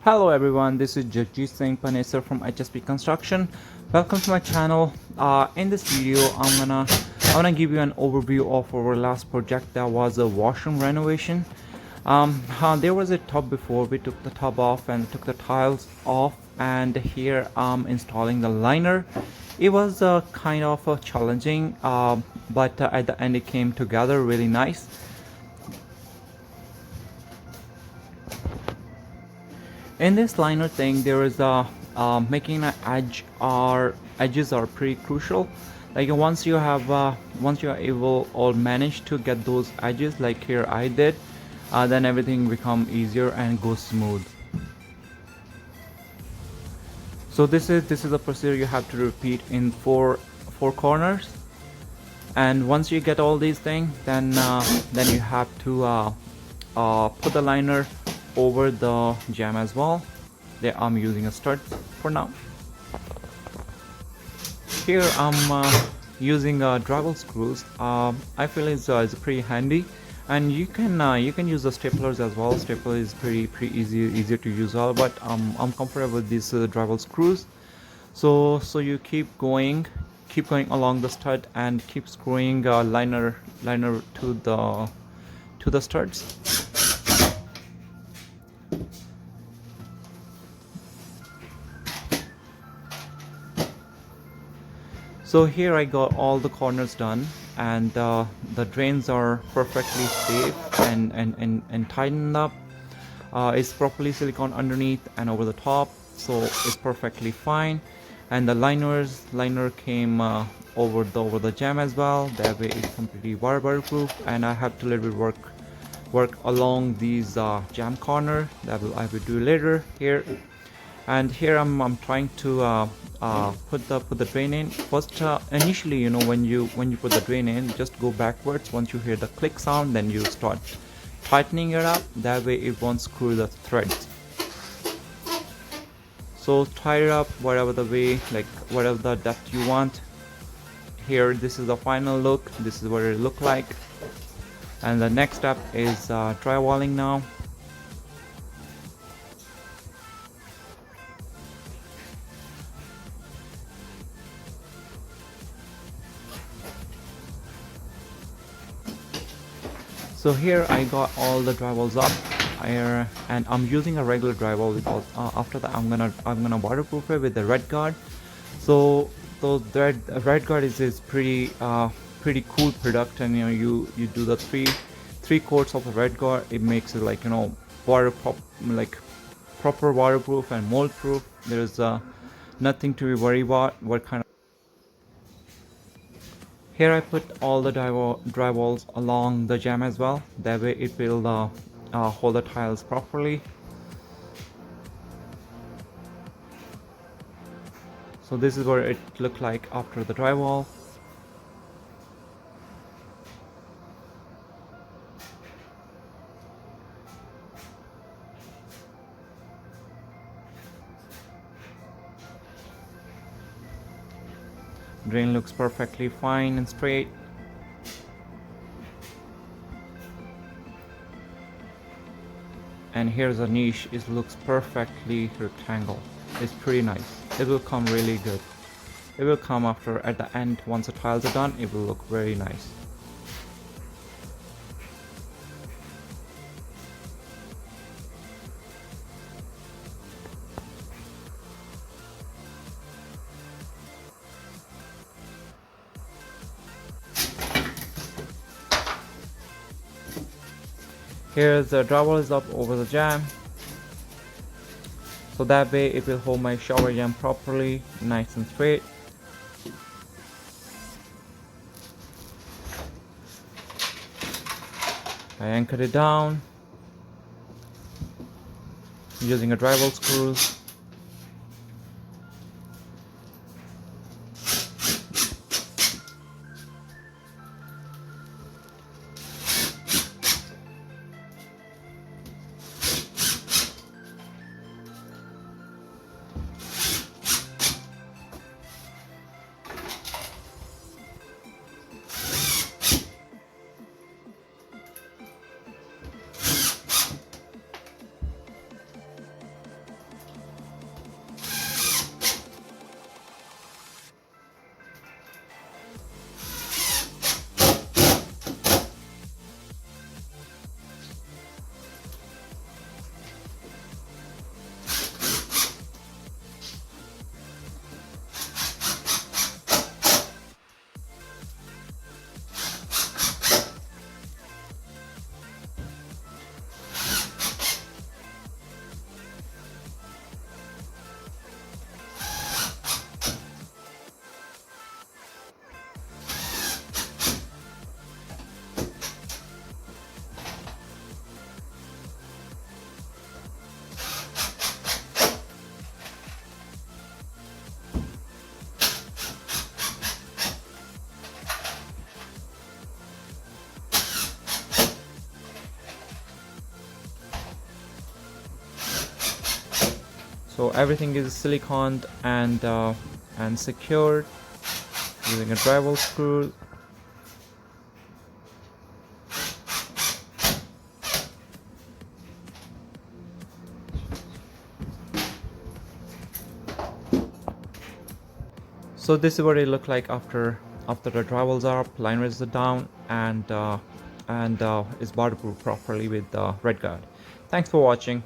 Hello everyone, this is Jagjeet Singh Panesar from HSP Construction. Welcome to my channel. In this video, I'm gonna give you an overview of our last project that was a washroom renovation. There was a tub before. We took the tub off and took the tiles off, and here I'm installing the liner. It was kind of challenging, but at the end it came together really nice. In this liner thing, there is a making an edges are pretty crucial. Like once you are able or manage to get those edges like here I did, then everything become easier and goes smooth. So this is a procedure you have to repeat in four corners, and once you get all these things, then you have to put the liner over the jam as well. There I'm using a stud for now. Here I'm using drywall screws. I feel it's pretty handy, and you can use the staplers as well. Stapler is pretty easier to use all, but I'm comfortable with these drywall screws. So you keep going along the stud and keep screwing liner to the studs. So here I got all the corners done, and the drains are perfectly safe and tightened up. It's properly silicone underneath and over the top, so it's perfectly fine. And the liner came over the jam as well. That way it's completely waterproof. And I have to little bit work along these jam corner. I will do later here. And here I'm trying to put the drain in first. Initially, you know, when you put the drain in, just go backwards. Once you hear the click sound, then you start tightening it up. That way it won't screw the threads. So tie it up whatever the way, like whatever the depth you want. Here, this is the final look. This is what it look like. And the next step is drywalling now. So here I got all the drywalls up, and I'm using a regular drywall because after that I'm gonna waterproof it with the red guard. So that red guard is pretty cool product, and you know you do the three coats of the red guard. It makes it like, you know, like proper waterproof and mold proof. There's nothing to be worried about. What kind of Here I put all the drywalls along the jam as well. That way it will hold the tiles properly. So this is what it looked like after the drywall. Drain looks perfectly fine and straight. And here's a niche. It looks perfectly rectangle. It's pretty nice. It will come really good. It will come after, at the end, once the tiles are done, it will look very nice. Here's the drywall is up over the jam, so that way it will hold my shower jam properly, nice and straight. I anchored it down using a drywall screw. So everything is siliconed and secured using a drywall screw. So this is what it looked like after the drywalls are up, line rails are down, and is waterproof properly with red guard. Thanks for watching.